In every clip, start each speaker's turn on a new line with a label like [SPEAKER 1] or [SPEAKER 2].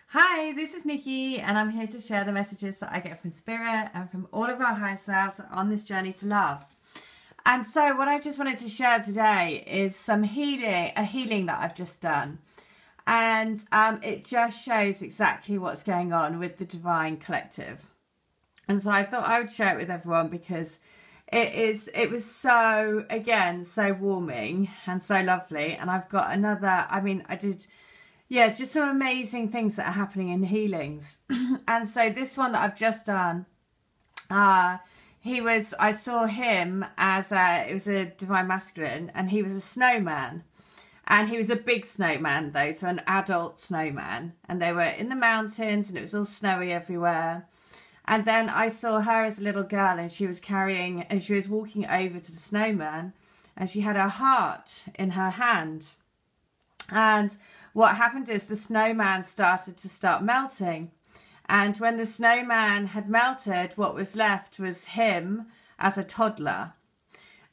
[SPEAKER 1] Hi, this is Nikki, and I'm here to share the messages that I get from Spirit and from all of our higher selves on this journey to love. And so what I just wanted to share today is some healing that I've just done. And it just shows exactly what's going on with the Divine Collective. And so I thought I would share it with everyone because it was so, again, so warming and so lovely. And I've got another, yeah, just some amazing things that are happening in healings. And so this one that I've just done, I saw him as it was a divine masculine, and he was a snowman. And he was a big snowman though, so an adult snowman. And they were in the mountains and it was all snowy everywhere. And then I saw her as a little girl, and she was walking over to the snowman, and she had her heart in her hand. And what happened is the snowman started to melting. And when the snowman had melted, what was left was him as a toddler.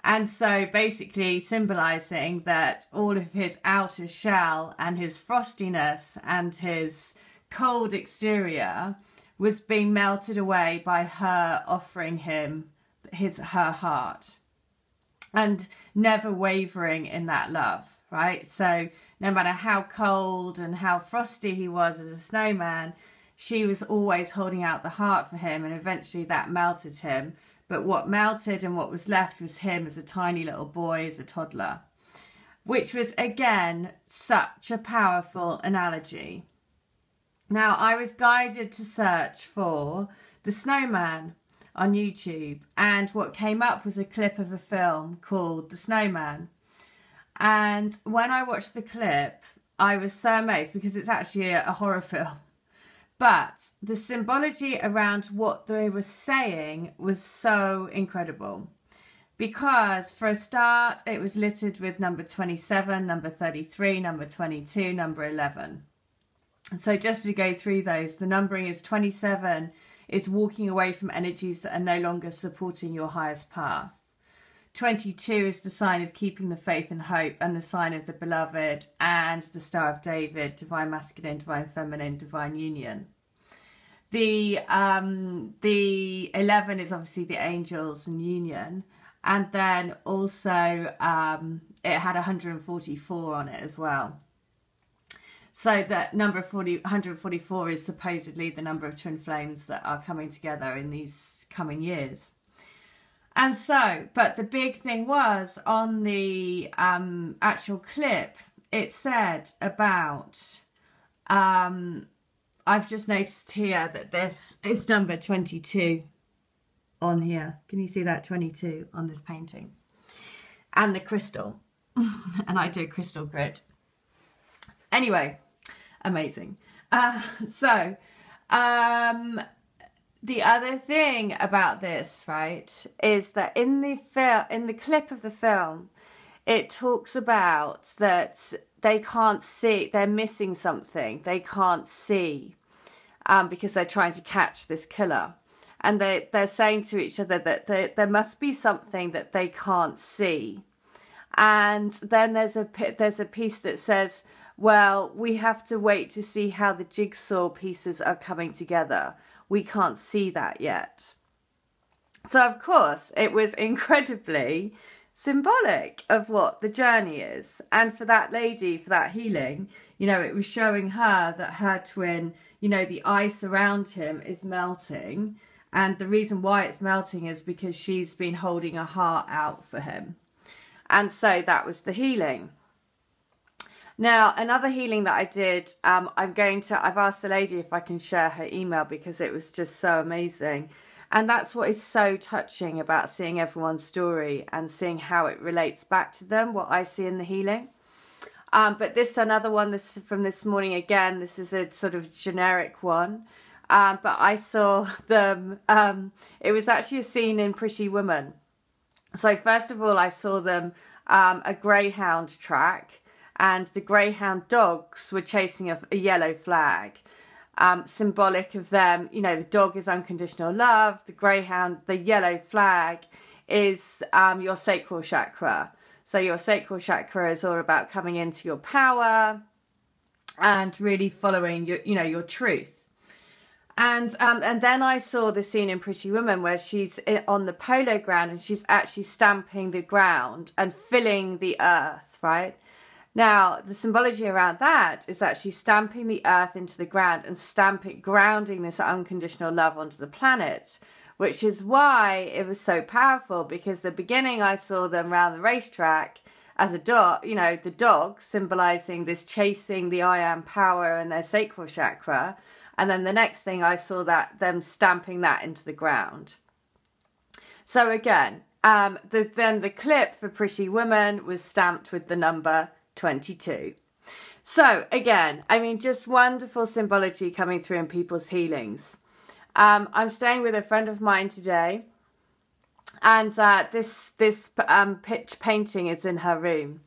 [SPEAKER 1] And so basically symbolizing that all of his outer shell and his frostiness and his cold exterior was being melted away by her offering him her heart and never wavering in that love, right? So no matter how cold and how frosty he was as a snowman, she was always holding out the heart for him, and eventually that melted him. But what melted and what was left was him as a tiny little boy, as a toddler, which was, again, such a powerful analogy. Now, I was guided to search for the snowman on YouTube, and what came up was a clip of a film called The Snowman. And when I watched the clip, I was so amazed because it's actually a horror film. But the symbology around what they were saying was so incredible. Because for a start, it was littered with number 27, number 33, number 22, number 11. And so just to go through those, the numbering is 27 is walking away from energies that are no longer supporting your highest path. 22 is the sign of keeping the faith and hope, and the sign of the beloved, and the Star of David, divine masculine, divine feminine, divine union. The 11 is obviously the angels and union, and then also it had 144 on it as well. So that number 144 is supposedly the number of twin flames that are coming together in these coming years. And so, but the big thing was on the actual clip, it said about, I've just noticed here that this is number 22 on here. Can you see that 22 on this painting? And the crystal. And I do crystal grid. Anyway, amazing. The other thing about this, right, is that in the clip of the film, it talks about that they can't see, they're missing something, they can't see, because they're trying to catch this killer. And they're saying to each other that there must be something that they can't see. And then there's a piece that says, well, we have to wait to see how the jigsaw pieces are coming together. We can't see that yet. So, of course, it was incredibly symbolic of what the journey is. And for that lady, for that healing, you know, it was showing her that her twin, you know, the ice around him is melting. And the reason why it's melting is because she's been holding her heart out for him. And so that was the healing. Now, another healing that I did, I've asked the lady if I can share her email because it was just so amazing. And that's what is so touching about seeing everyone's story and seeing how it relates back to them, what I see in the healing. But another one, this from this morning again, this is a sort of generic one. But I saw them, it was actually a scene in Pretty Woman. So first of all, I saw them, a greyhound track. And the greyhound dogs were chasing a yellow flag, symbolic of them. You know, the dog is unconditional love. The greyhound, the yellow flag, is your sacral chakra. So your sacral chakra is all about coming into your power, and really following your, you know, your truth. And then I saw the scene in Pretty Woman where she's on the polo ground and she's actually stamping the ground and filling the earth, right? Now, the symbology around that is actually stamping the earth into the ground and grounding this unconditional love onto the planet, which is why it was so powerful, because the beginning I saw them around the racetrack as a dog, you know, the dog symbolizing this chasing the I am power and their sacral chakra. And then the next thing I saw them stamping that into the ground. So again, then the clip for Pretty Woman was stamped with the number 22. So again, I mean, just wonderful symbology coming through in people's healings. I'm staying with a friend of mine today, and this pitch painting is in her room.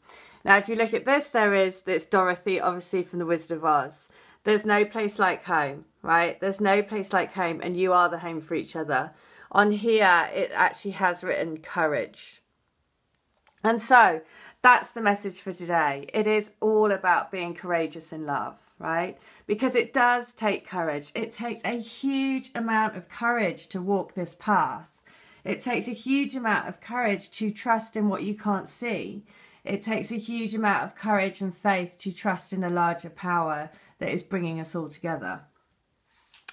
[SPEAKER 1] Now, if you look at this, it's Dorothy, obviously from The Wizard of Oz. There's no place like home, right? There's no place like home, and you are the home for each other. On here, it actually has written courage. And so that's the message for today. It is all about being courageous in love, right? Because it does take courage. It takes a huge amount of courage to walk this path. It takes a huge amount of courage to trust in what you can't see. It takes a huge amount of courage and faith to trust in a larger power that is bringing us all together.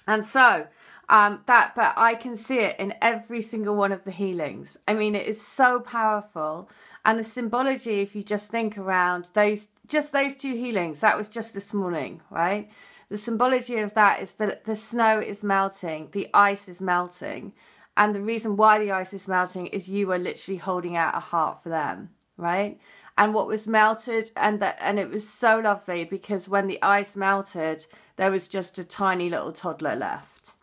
[SPEAKER 1] And so but I can see it in every single one of the healings. I mean, it is so powerful. And the symbology, if you just think around those two healings, that was just this morning, right? The symbology of that is that the snow is melting, the ice is melting. And the reason why the ice is melting is you are literally holding out a heart for them, right? And what was melted, and it was so lovely, because when the ice melted, there was just a tiny little toddler left.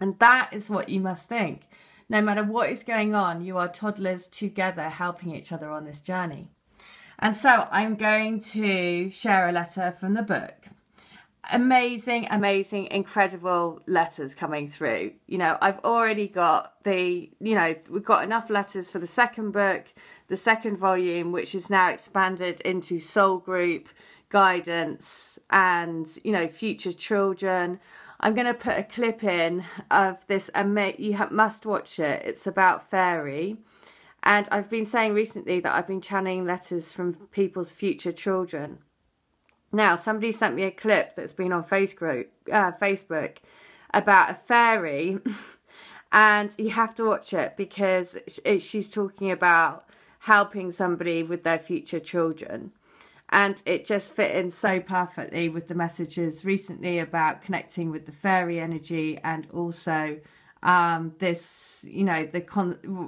[SPEAKER 1] And that is what you must think. No matter what is going on, you are toddlers together helping each other on this journey. And so I'm going to share a letter from the book. Amazing, amazing, incredible letters coming through. You know, I've already got we've got enough letters for the second book, the second volume, which is now expanded into soul group, guidance, and, you know, future children. I'm going to put a clip in of this. You must watch it. It's about fairy. And I've been saying recently that I've been channeling letters from people's future children. Now, somebody sent me a clip that's been on Facebook about a fairy. And you have to watch it, because she's talking about helping somebody with their future children. And it just fit in so perfectly with the messages recently about connecting with the fairy energy, and also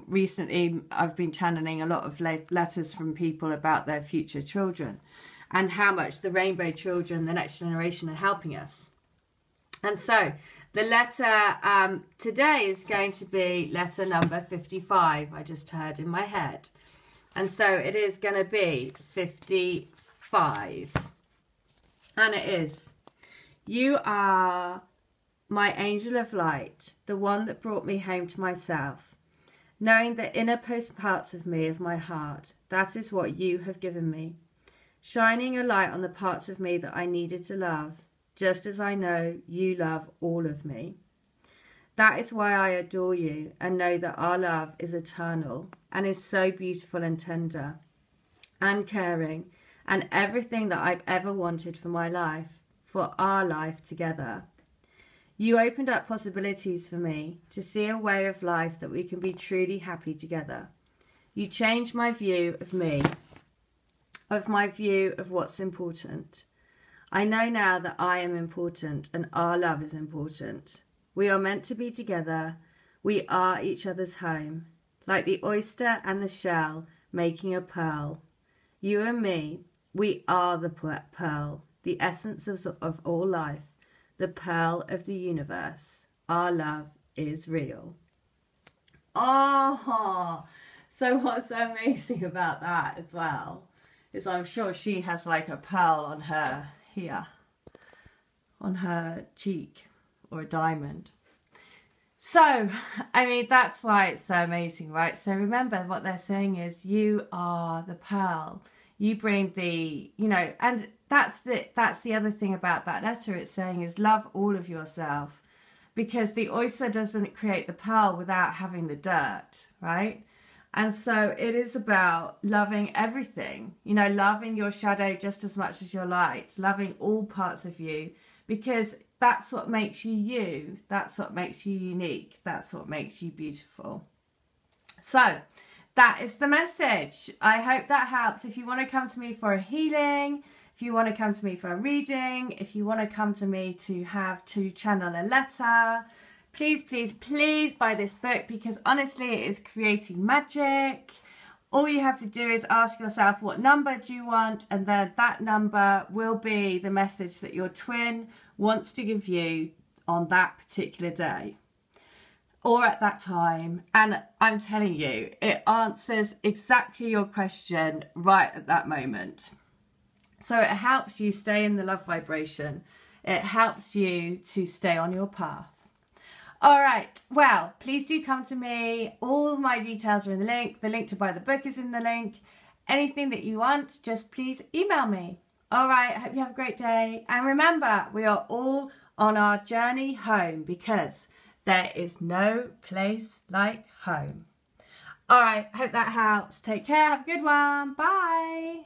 [SPEAKER 1] recently I've been channeling a lot of letters from people about their future children and how much the rainbow children, the next generation, are helping us. And so the letter today is going to be letter number 55, I just heard in my head. And so it is going to be 55. And it is: you are my angel of light, the one that brought me home to myself. Knowing the innermost parts of me, of my heart, that is what you have given me. Shining a light on the parts of me that I needed to love, just as I know you love all of me. That is why I adore you and know that our love is eternal and is so beautiful and tender and caring, and everything that I've ever wanted for my life, for our life together. You opened up possibilities for me to see a way of life that we can be truly happy together. You changed my view of me, of my view of what's important. I know now that I am important and our love is important. We are meant to be together. We are each other's home, like the oyster and the shell making a pearl. You and me, we are the pearl, the essence of all life, the pearl of the universe. Our love is real. Oh, so what's amazing about that as well is I'm sure she has like a pearl on her here, on her cheek, or a diamond. So, I mean, that's why it's so amazing, right? So remember, what they're saying is you are the pearl. You bring the, and that's the other thing about that letter. It's saying is love all of yourself, because the oyster doesn't create the pearl without having the dirt, right? And so it is about loving everything, you know, loving your shadow just as much as your light, loving all parts of you, because that's what makes you you. That's what makes you unique. That's what makes you beautiful. So that is the message. I hope that helps. If you want to come to me for a healing, if you want to come to me for a reading, if you want to come to me to channel a letter, please, please, please buy this book, because honestly it is creating magic. All you have to do is ask yourself, what number do you want? And then that number will be the message that your twin wants to give you on that particular day or at that time. And I'm telling you, it answers exactly your question right at that moment. So it helps you stay in the love vibration. It helps you to stay on your path. All right, well, please do come to me. All my details are in the link. The link to buy the book is in the link. Anything that you want, just please email me. All right, I hope you have a great day. And remember, we are all on our journey home, because there is no place like home. All right, hope that helps. Take care. Have a good one. Bye.